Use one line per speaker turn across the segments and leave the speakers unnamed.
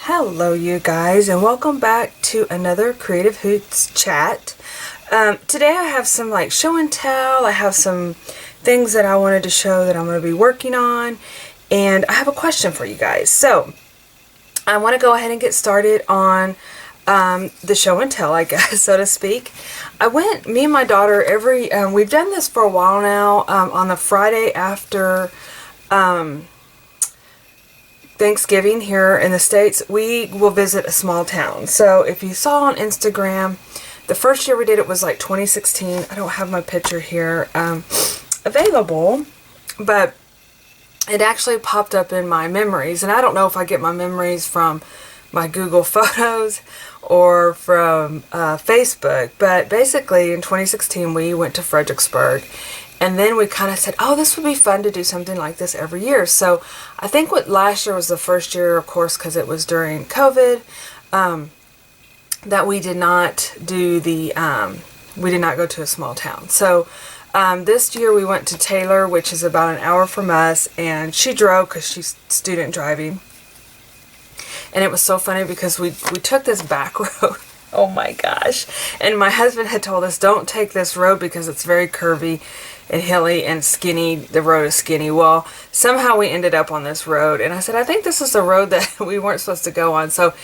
Hello you guys, and welcome back to another Creative Hoots chat. Today I have some like show and tell. I have some things that I wanted to show that I'm going to be working on, and I have a question for you guys. So I want to go ahead and get started on the show and tell, I guess, so to speak. Me and my daughter, we've done this for a while now, on the Friday after Thanksgiving here in the States, we will visit a small town. So if you saw on Instagram, the first year we did it was like 2016. I don't have my picture here available, but it actually popped up in my memories. And I don't know if I get my memories from my Google Photos or from Facebook, but basically in 2016 we went to Fredericksburg. And then we kind of said, oh, this would be fun to do something like this every year. So I think last year was the first year, of course, because it was during COVID, that we did not do we did not go to a small town. So this year we went to Taylor, which is about an hour from us, and she drove because she's student driving. And it was so funny because we took this back road. Oh my gosh. And my husband had told us, don't take this road because it's very curvy and hilly and skinny. The road is skinny. Well, somehow we ended up on this road. And I said, I think this is the road that we weren't supposed to go on. So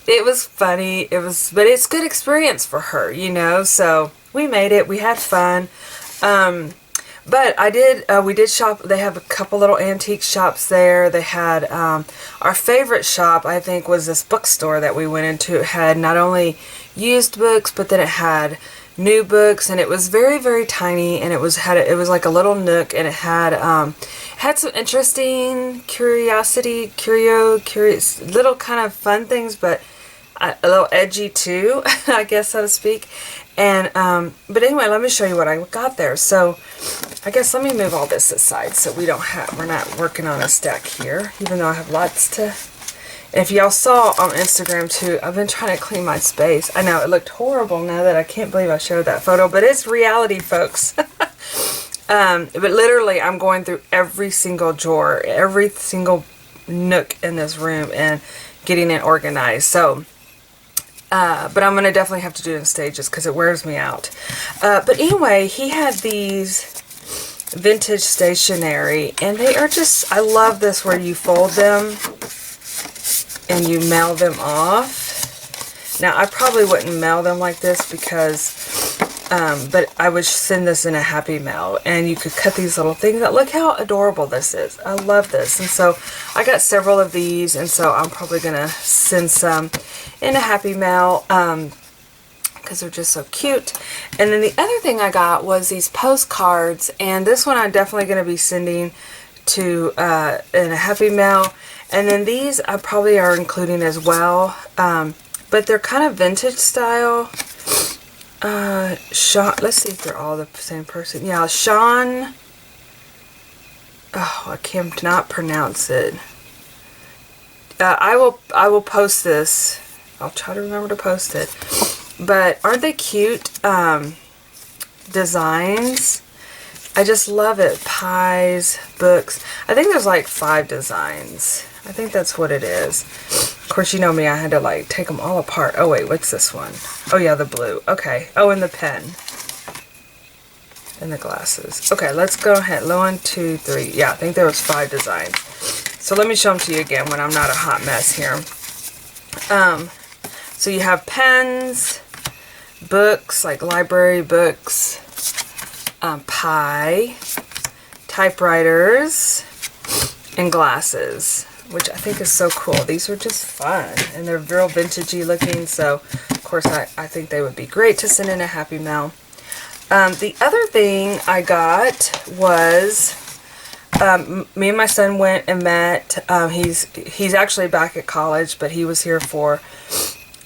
it was funny. But it's good experience for her, you know. So we made it. We had fun. But we did shop. They have a couple little antique shops there. They had, our favorite shop, I think, was this bookstore that we went into. It had not only used books, but then it had new books, and it was very, very tiny, and it was like a little nook, and it had some interesting curious, little kind of fun things, but a little edgy too, I guess, so to speak. And but anyway, let me show you what I got there. So I guess let me move all this aside so we're not working on a stack here, even though I have lots to. And if y'all saw on Instagram too, I've been trying to clean my space. I know it looked horrible now that I can't believe I showed that photo, but it's reality, folks. But literally I'm going through every single drawer, every single nook in this room and getting it organized. So but I'm going to definitely have to do it in stages because it wears me out. But anyway, he had these vintage stationery, and they are just, I love this where you fold them and you mail them off. Now, I probably wouldn't mail them like this because, but I would send this in a Happy Mail, and you could cut these little things out. Look how adorable this is. I love this. And so I got several of these, and so I'm probably going to send some in a Happy Mail because they're just so cute. And then the other thing I got was these postcards, and this one I'm definitely going to be sending to in a Happy Mail. And then these I probably are including as well, but they're kind of vintage style. Sean, let's see if they're all the same person. Yeah, Sean. Oh, I cannot pronounce it. I will post this. I'll try to remember to post it. But aren't they cute designs? I just love it. Pies, books. I think there's like 5 designs. I think that's what it is. Of course, you know me, I had to like take them all apart. Oh wait, what's this one? Oh yeah, the blue. Okay. Oh, and the pen. And the glasses. Okay, let's go ahead. 1, 2, 3. Yeah, I think there was 5 designs. So let me show them to you again when I'm not a hot mess here. So you have pens, books, like library books, pie, typewriters, and glasses, which I think is so cool. These are just fun, and they're real vintagey looking, so of course I think they would be great to send in a Happy Mail. The other thing I got was, me and my son went and met, he's actually back at college, but he was here for,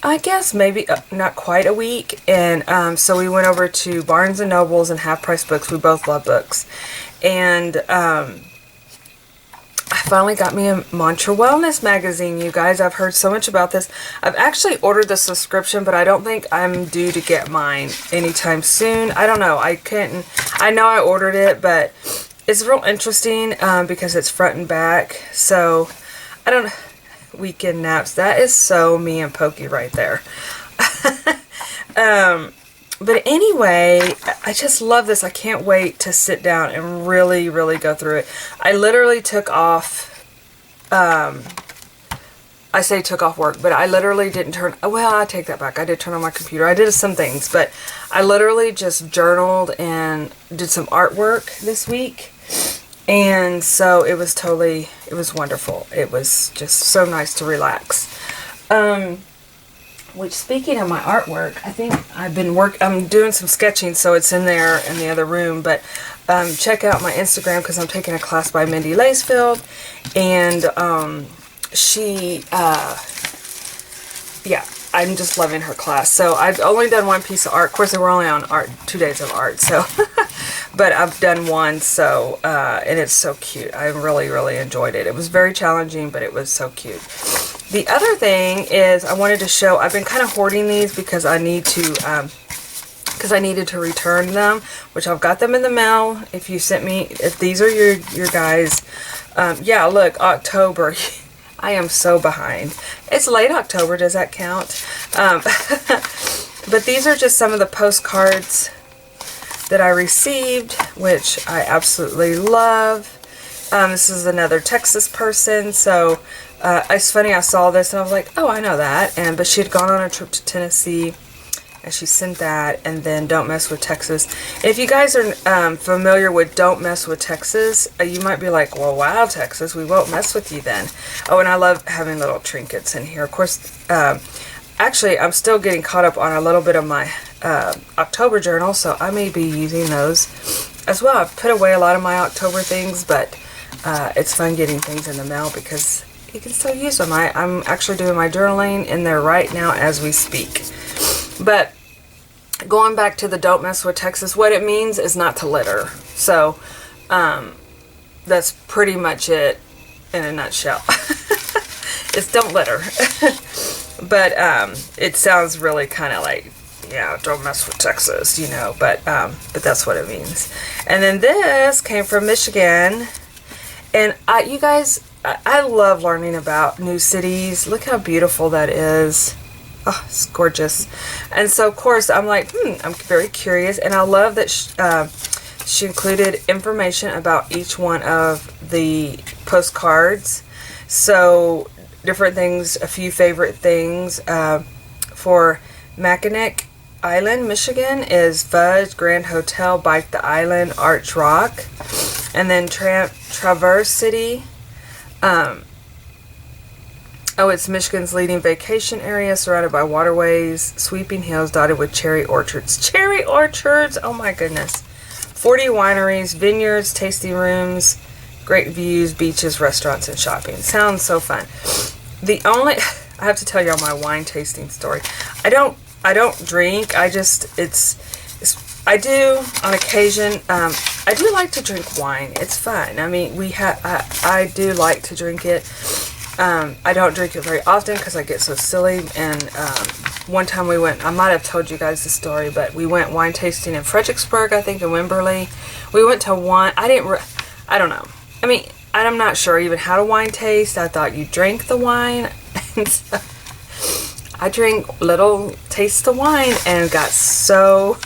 I guess, maybe not quite a week, and so we went over to Barnes & Nobles and Half Price Books. We both love books, and I finally got me a Mantra Wellness magazine, you guys. I've heard so much about this. I've actually ordered the subscription, but I don't think I'm due to get mine anytime soon. I don't know. I know I ordered it, but it's real interesting because it's front and back. So I don't weekend naps. That is so me and Pokey right there. But anyway, I just love this. I can't wait to sit down and really, really go through it. I literally took off, I say took off work, but I literally didn't turn, well, I take that back. I did turn on my computer. I did some things, but I literally just journaled and did some artwork this week. And so it was wonderful. It was just so nice to relax. Which, speaking of my artwork, I think I'm doing some sketching, so it's in there in the other room, but check out my Instagram because I'm taking a class by Mindy Lacefield, and I'm just loving her class. So I've only done one piece of art. Of course, they were only on 2 days of art, so but I've done one, so and it's so cute. I really, really enjoyed it. It was very challenging, but it was so cute. The other thing is I wanted to show, I've been kind of hoarding these because I need to, because I needed to return them, which I've got them in the mail. If you sent me, if these are your guys, yeah, look, October. I am so behind. It's late October, does that count? But these are just some of the postcards that I received, which I absolutely love. This is another Texas person, so it's funny, I saw this and I was like, oh, I know that. But she had gone on a trip to Tennessee and she sent that, and then Don't Mess with Texas. If you guys are familiar with Don't Mess with Texas, you might be like, well, wow, Texas, we won't mess with you then. Oh, and I love having little trinkets in here. Of course, actually, I'm still getting caught up on a little bit of my October journal, so I may be using those as well. I've put away a lot of my October things, but it's fun getting things in the mail because you can still use them. I'm actually doing my journaling in there right now as we speak. But going back to the Don't Mess with Texas, what it means is not to litter. So that's pretty much it in a nutshell. It's don't litter. But it sounds really kind of like, yeah, don't mess with Texas, you know, but that's what it means. And then this came from Michigan. And you guys, I love learning about new cities. Look how beautiful that is. Oh, it's gorgeous. And so, of course, I'm like, I'm very curious. And I love that she included information about each one of the postcards. So, different things, a few favorite things. For Mackinac Island, Michigan is Fudge, Grand Hotel, Bike the Island, Arch Rock. And then Traverse City. It's Michigan's leading vacation area, surrounded by waterways, sweeping hills dotted with cherry orchards. Cherry orchards! Oh my goodness. 40 wineries, vineyards, tasting rooms, great views, beaches, restaurants, and shopping. Sounds so fun. I have to tell y'all my wine tasting story. I don't drink. I do on occasion. I do like to drink wine. It's fun. I mean, I do like to drink it. I don't drink it very often because I get so silly. And one time we went, I might have told you guys the story, but we went wine tasting in Fredericksburg, I think in Wimberley. We went to one, I don't know. I mean, I'm not sure even how to wine taste. I thought you drank the wine. And so I drank little taste of wine and got so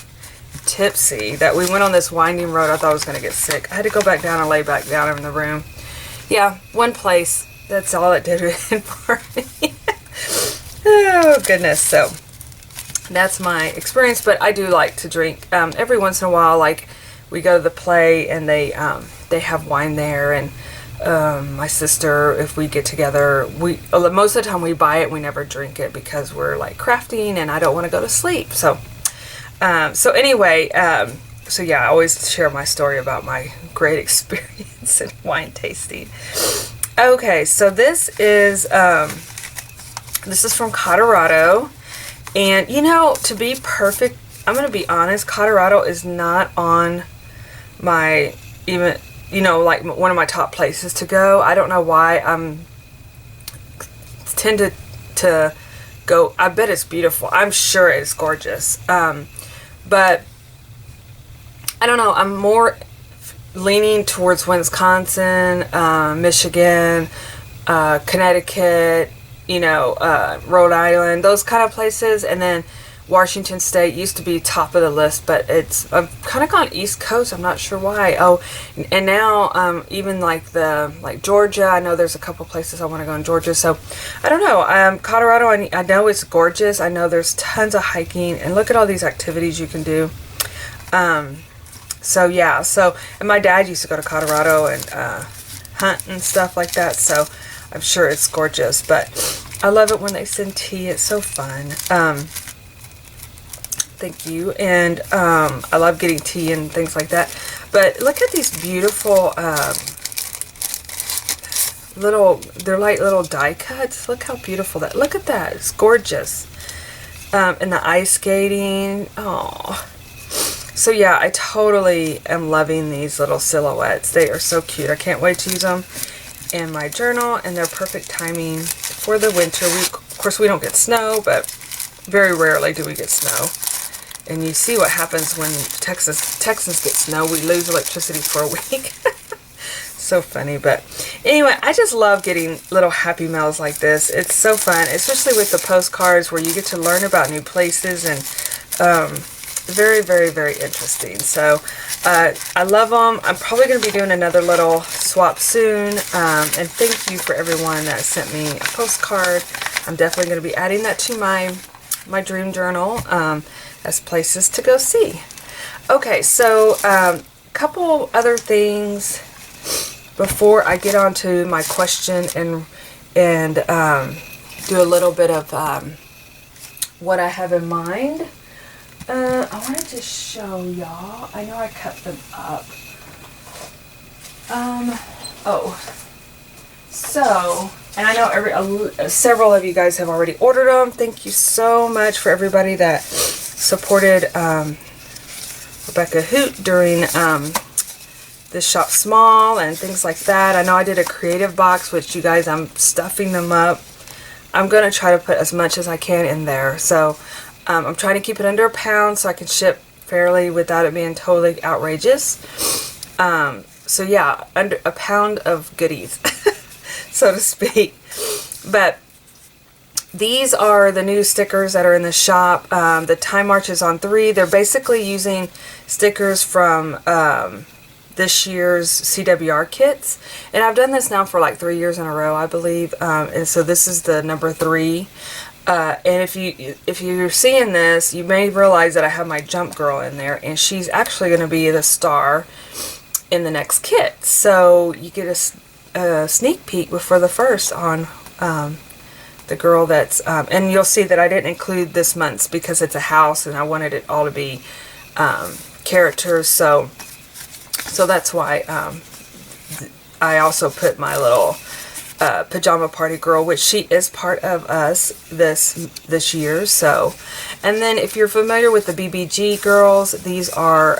tipsy that we went on this winding road. I thought I was going to get sick. I had to go back down and lay back down in the room. Yeah, one place. That's all it did for me. Oh, goodness. So, that's my experience. But I do like to drink every once in a while. Like, we go to the play and they have wine there. And my sister, if we get together, most of the time we buy it. We never drink it because we're like crafting and I don't want to go to sleep. So anyway, so yeah, I always share my story about my great experience in wine tasting. Okay, so this is from Colorado, and you know, to be perfect, I'm going to be honest, Colorado is not on my, even, you know, like one of my top places to go. I don't know why. Tend to go, I bet it's beautiful. I'm sure it's gorgeous. But I don't know, I'm more leaning towards Wisconsin, Michigan, Connecticut, you know, Rhode Island, those kind of places. And then Washington State used to be top of the list, but I've kind of gone East Coast. I'm not sure why. Oh, and now even like Georgia. I know there's a couple places I want to go in Georgia. So I don't know. Colorado. I know it's gorgeous. I know there's tons of hiking, and look at all these activities you can do. So yeah. So and my dad used to go to Colorado and hunt and stuff like that. So I'm sure it's gorgeous. But I love it when they send tea. It's so fun. Thank you. And I love getting tea and things like that. But look at these beautiful they're like little die cuts. Look how beautiful that. Look at that. It's gorgeous. And the ice skating. Oh. So yeah, I totally am loving these little silhouettes. They are so cute. I can't wait to use them in my journal, and they're perfect timing for the winter. Of course, we don't get snow, but very rarely do we get snow. And you see what happens when Texans get snow. We lose electricity for a week. So funny. But anyway, I just love getting little happy mails like this. It's so fun, especially with the postcards where you get to learn about new places, and very, very, very interesting. So I love them. I'm probably going to be doing another little swap soon. And thank you for everyone that sent me a postcard. I'm definitely going to be adding that to my dream journal. As places to go see. Okay, so couple other things before I get on to my question and do a little bit of what I have in mind. I wanted to show y'all. I know I cut them up. So, and I know several of you guys have already ordered them. Thank you so much for everybody that supported Rebecca Hoot during this Shop Small and things like that. I know I did a creative box, which you guys, I'm stuffing them up. I'm going to try to put as much as I can in there. So I'm trying to keep it under £1 so I can ship fairly without it being totally outrageous. So yeah, under £1 of goodies, so to speak. But these are the new stickers that are in the shop. The Time March is on 3. They're basically using stickers from this year's CWR kits. And I've done this now for like 3 years in a row, I believe. And so this is the number 3. And if you're seeing this, you may realize that I have my Jump Girl in there. And she's actually going to be the star in the next kit. So you get a sneak peek before the first on the girl that's, and you'll see that I didn't include this month's because it's a house and I wanted it all to be characters, so that's why I also put my little pajama party girl, which she is part of us this year. So, and then if you're familiar with the BBG girls, these are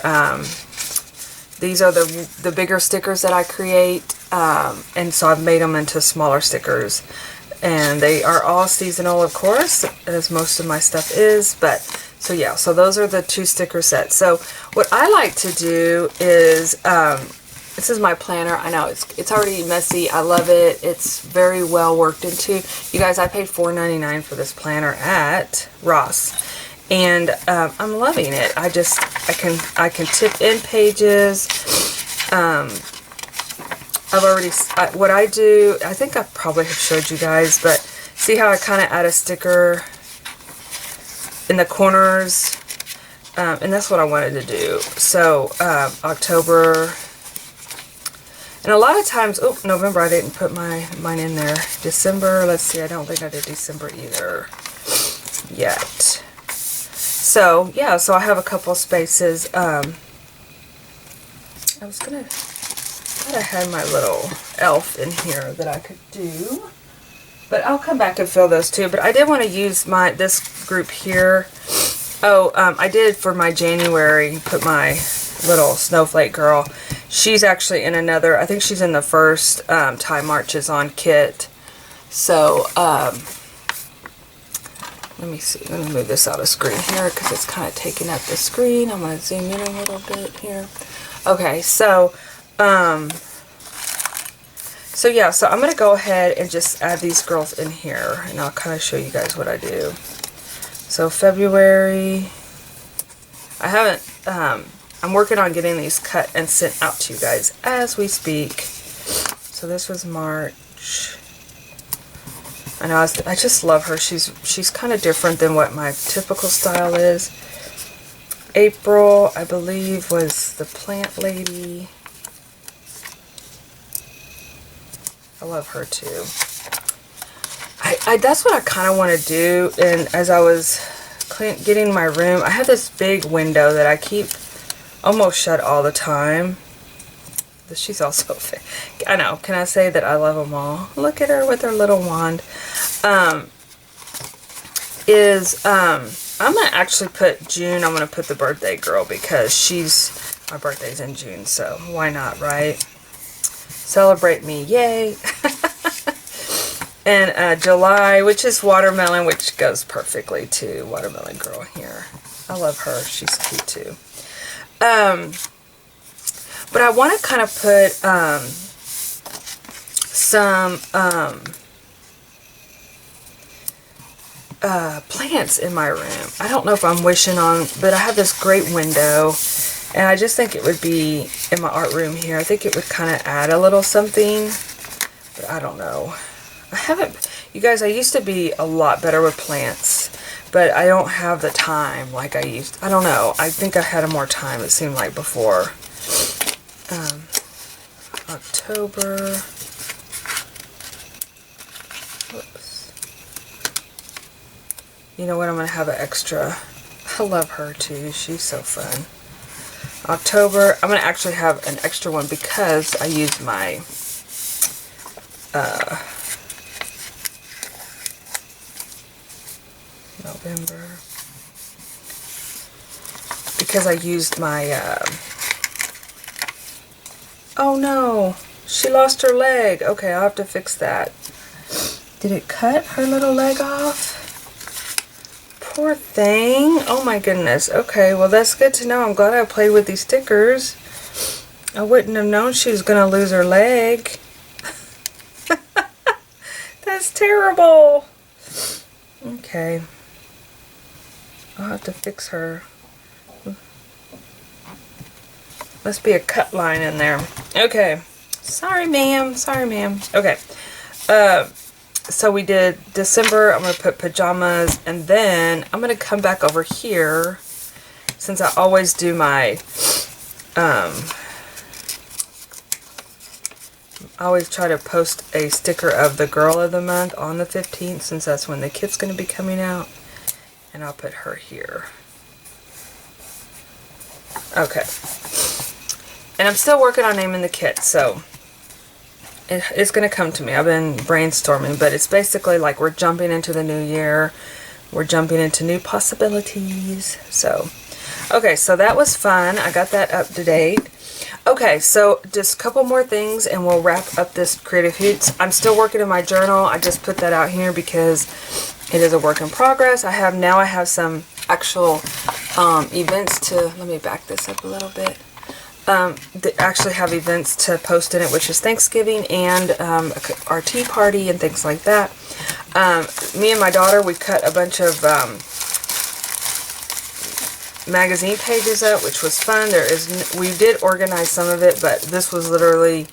the bigger stickers that I create, and so I've made them into smaller stickers. And they are all seasonal, of course, as most of my stuff is. But, so yeah, so those are the 2 sticker sets. So what I like to do is, this is my planner. I know it's already messy. I love it. It's very well worked into. You guys, I paid $4.99 for this planner at Ross. And I'm loving it. I can tip in pages. What I do, I think I probably have showed you guys, but see how I kind of add a sticker in the corners, and that's what I wanted to do. So October, and a lot of times, November, I didn't put mine in there. December, let's see, I don't think I did December either yet. So yeah, so I have a couple spaces. I thought I had my little elf in here that I could do, but I'll come back and fill those too. But I did want to use this group here. I did for my January put my little snowflake girl. She's actually in another, I think she's in the first Time Marches on kit. So let me see, let me move this out of screen here because it's kind of taking up the screen. I'm going to zoom in a little bit here. Okay, so So yeah, so I'm going to go ahead and just add these girls in here, and I'll kind of show you guys what I do. So February, I haven't, I'm working on getting these cut and sent out to you guys as we speak. So this was March. I know, I just love her. She's kind of different than what my typical style is. April, I believe, was the plant lady. I love her too. That's what I kind of want to do. And as I was getting my room, I have this big window that I keep almost shut all the time. She's also, I know, can I say that I love them all? Look at her with her little wand. I'm going to actually put June, I'm going to put the birthday girl because my birthday's in June, so why not, right? Celebrate me, yay. And July, which is watermelon, which goes perfectly to watermelon girl here. I love her, she's cute too. But I want to kind of put some plants in my room. I don't know if I'm wishing on, but I have this great window, and I just think it would be in my art room here. I think it would kind of add a little something, but I don't know. You guys, I used to be a lot better with plants, but I don't have the time like I used. I don't know. I think I had more time, it seemed like, before. October. Whoops. You know what? I'm going to have an extra. I love her too. She's so fun. October. I'm going to actually have an extra one because I used my November. Because I used my oh no, she lost her leg. Okay, I'll have to fix that. Did it cut her little leg off? Poor thing. Oh my goodness. Okay, well that's good to know. I'm glad I played with these stickers. I wouldn't have known she was going to lose her leg. That's terrible. Okay. I'll have to fix her. Must be a cut line in there. Okay. Sorry, ma'am. Sorry, ma'am. Okay. So we did December. I'm going to put pajamas. And then I'm going to come back over here. Since I always do my... I always try to post a sticker of the girl of the month on the 15th. Since that's when the kit's going to be coming out. And I'll put her here. Okay. And I'm still working on naming the kit, so it's going to come to me. I've been brainstorming, but it's basically like we're jumping into the new year. We're jumping into new possibilities. So, okay, so that was fun. I got that up to date. Okay, so just a couple more things and we'll wrap up this Creative Hoots. I'm still working in my journal. I just put that out here because it is a work in progress. I have some actual events to, let me back this up a little bit. They actually have events to post in it, which is Thanksgiving and our tea party and things like that. Me and my daughter, we cut a bunch of magazine pages up, which was fun. We did organize some of it, but this was literally,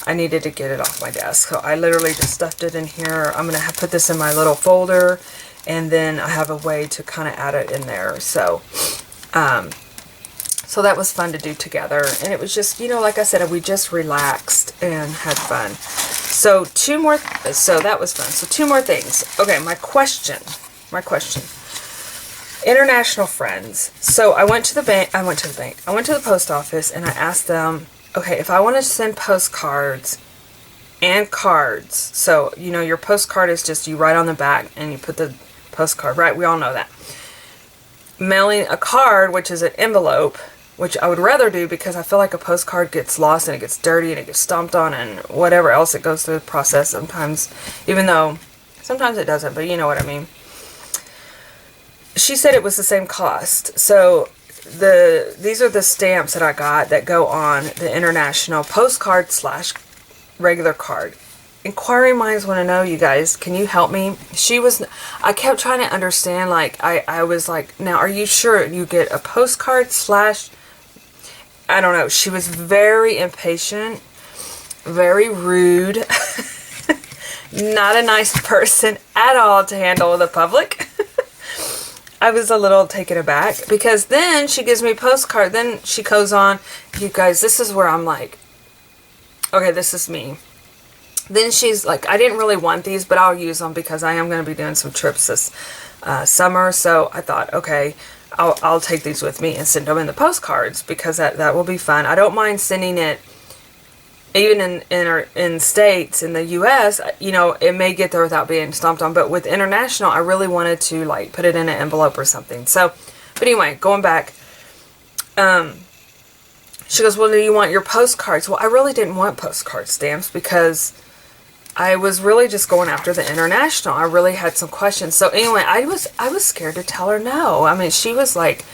I needed to get it off my desk. So I literally just stuffed it in here. I'm going to put this in my little folder, and then I have a way to kind of add it in there. So, so that was fun to do together. And it was just, you know, like I said, we just relaxed and had fun. So so that was fun. So two more things. Okay, my question. International friends. So I went to the post office and I asked them, okay, if I want to send postcards and cards. So, you know, your postcard is just you write on the back and you put the postcard, right? We all know that. Mailing a card, which is an envelope, which I would rather do because I feel like a postcard gets lost and it gets dirty and it gets stomped on and whatever else, it goes through the process sometimes, even though sometimes it doesn't, but you know what I mean. She said it was the same cost. So these are the stamps that I got that go on the international postcard / regular card. Inquiring minds want to know, you guys, can you help me? I kept trying to understand, like, I was like, now, are you sure you get a postcard slash, I don't know. She was very impatient, very rude, not a nice person at all to handle the public. I was a little taken aback, because then she gives me a postcard, then she goes on, you guys, this is where I'm like, okay, this is me. Then she's like, I didn't really want these, but I'll use them because I am going to be doing some trips this summer. So I thought, okay, I'll take these with me and send them in the postcards, because that will be fun. I don't mind sending it even in states, in the U.S., you know, it may get there without being stomped on. But with international, I really wanted to, like, put it in an envelope or something. So, but anyway, going back, she goes, well, do you want your postcards? Well, I really didn't want postcard stamps, because I was really just going after the international. I really had some questions. So anyway, I was scared to tell her no. I mean, she was like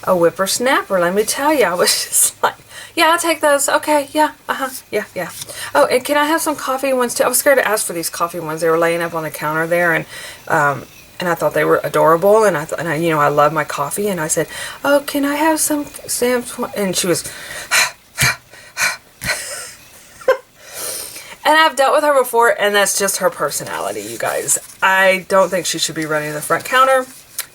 a whippersnapper, let me tell you. I was just like, yeah, I'll take those. Okay, yeah, yeah. Oh, and can I have some coffee ones too? I was scared to ask for these coffee ones. They were laying up on the counter there, and I thought they were adorable, and I you know, I love my coffee, and I said, oh, can I have some stamps? And she was, and I've dealt with her before, and that's just her personality, you guys. I don't think she should be running the front counter.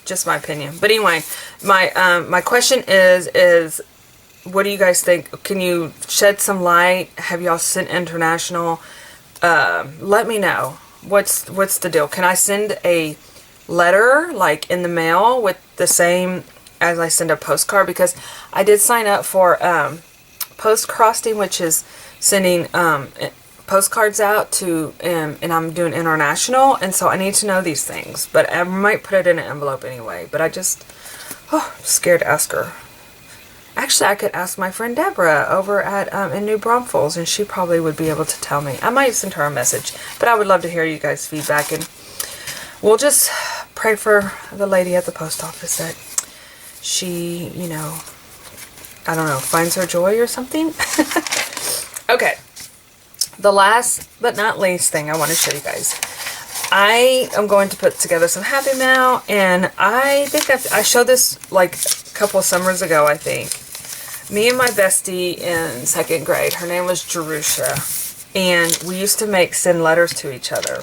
Just my opinion. But anyway, my question is what do you guys think? Can you shed some light? Have y'all sent international? Let me know. What's the deal? Can I send a letter, like, in the mail with the same as I send a postcard? Because I did sign up for post crossing, which is sending postcards out to, and I'm doing international, and so I need to know these things, but I might put it in an envelope anyway. But I just, I'm scared to ask her. Actually, I could ask my friend Deborah over at in New Braunfels, and she probably would be able to tell me. I might send her a message, but I would love to hear you guys' feedback, and we'll just pray for the lady at the post office that she, you know, I don't know, finds her joy or something. Okay. The last but not least thing I want to show you guys. I am going to put together some Happy Mail, and I think I showed this like a couple of summers ago, I think. Me and my bestie in second grade, her name was Jerusha, and we used to send letters to each other.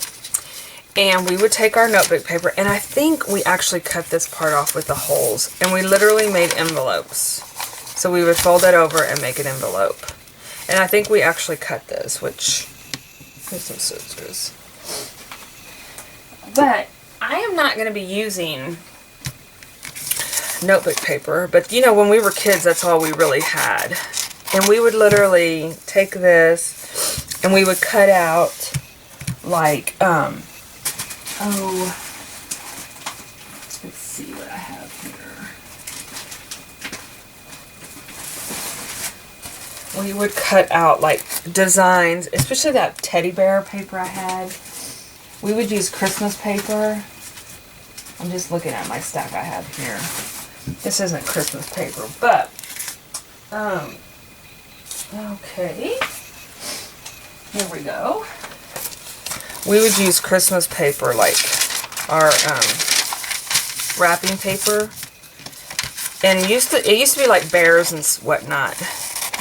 And we would take our notebook paper, and I think we actually cut this part off with the holes, and we literally made envelopes. So we would fold it over and make an envelope. And I think we actually cut this, which, here's some scissors. But I am not going to be using notebook paper. But, you know, when we were kids, that's all we really had. And we would literally take this, and we would cut out, like, let's see what I have here. We would cut out, like, designs, especially that teddy bear paper I had. We would use Christmas paper. I'm just looking at my stack I have here. This isn't Christmas paper, but, okay. Here we go. We would use Christmas paper, like our wrapping paper. And it used to be like bears and whatnot.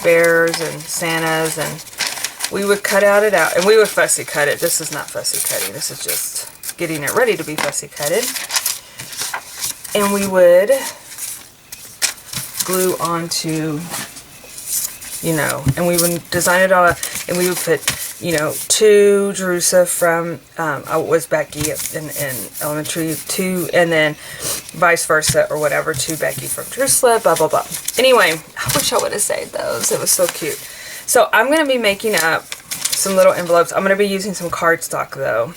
Bears and Santas, and we would cut it out, and we would fussy cut it. This is not fussy cutting. This is just getting it ready to be fussy cutted. And we would glue onto, you know, and we would design it all up, and we would put, you know, to Jerusha from, I was Becky in elementary, to, and then vice versa, or whatever, to Becky from Jerusalem, blah, blah, blah. Anyway, I wish I would have saved those. It was so cute. So I'm going to be making up some little envelopes. I'm going to be using some cardstock, though.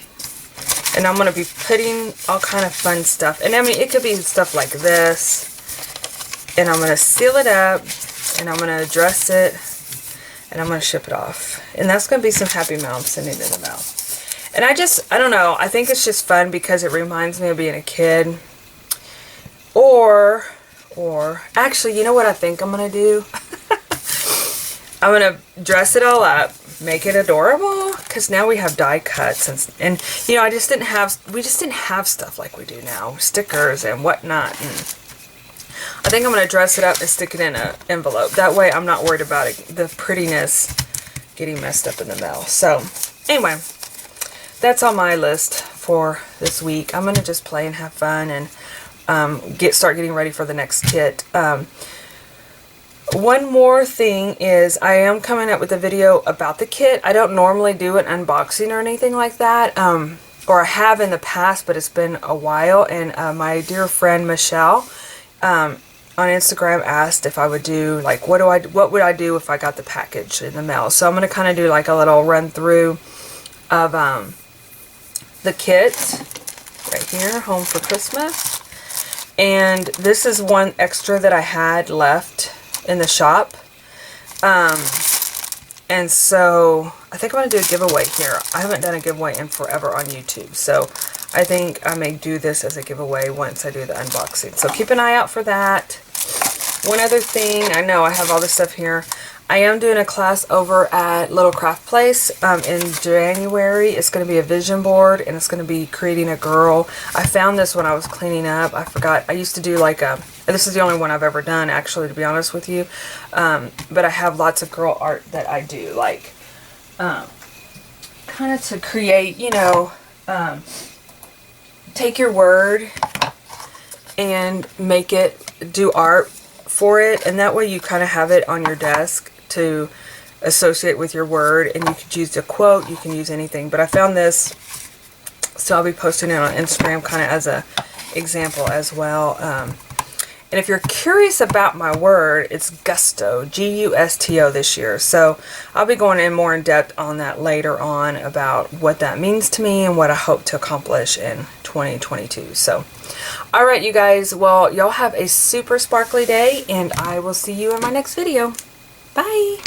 And I'm going to be putting all kind of fun stuff. And I mean, it could be stuff like this. And I'm going to seal it up, and I'm going to address it, and I'm going to ship it off. And that's going to be some Happy Mail I'm sending in the mail. And I don't know, I think it's just fun because it reminds me of being a kid. Or, actually, you know what I think I'm going to do? I'm going to dress it all up, make it adorable, because now we have die cuts and you know, we just didn't have stuff like we do now, stickers and whatnot. And I think I'm going to dress it up and stick it in an envelope. That way I'm not worried about it, the prettiness getting messed up in the mail. So anyway, that's on my list for this week. I'm going to just play and have fun and start getting ready for the next kit. One more thing is I am coming up with a video about the kit. I don't normally do an unboxing or anything like that, or I have in the past, but it's been a while. And my dear friend Michelle on Instagram asked if I would do, like, what would I do if I got the package in the mail. So I'm going to kind of do like a little run through of the kit right here, Home for Christmas. And this is one extra that I had left in the shop. And so I think I'm going to do a giveaway here. I haven't done a giveaway in forever on YouTube. So I think I may do this as a giveaway once I do the unboxing. So keep an eye out for that. One other thing, I know I have all this stuff here. I am doing a class over at Little Craft Place in January. It's going to be a vision board, and it's going to be creating a girl. I found this when I was cleaning up. I forgot. I used to do like this is the only one I've ever done, actually, to be honest with you. But I have lots of girl art that I do, like kind of to create, you know, take your word and make it, do art for it, and that way you kind of have it on your desk to associate with your word, and you could use a quote, you can use anything. But I found this, so I'll be posting it on Instagram kind of as a example as well. And if you're curious about my word, it's gusto, G-U-S-T-O this year. So I'll be going in more in depth on that later on about what that means to me and what I hope to accomplish in 2022. So, all right, you guys. Well, y'all have a super sparkly day, and I will see you in my next video. Bye.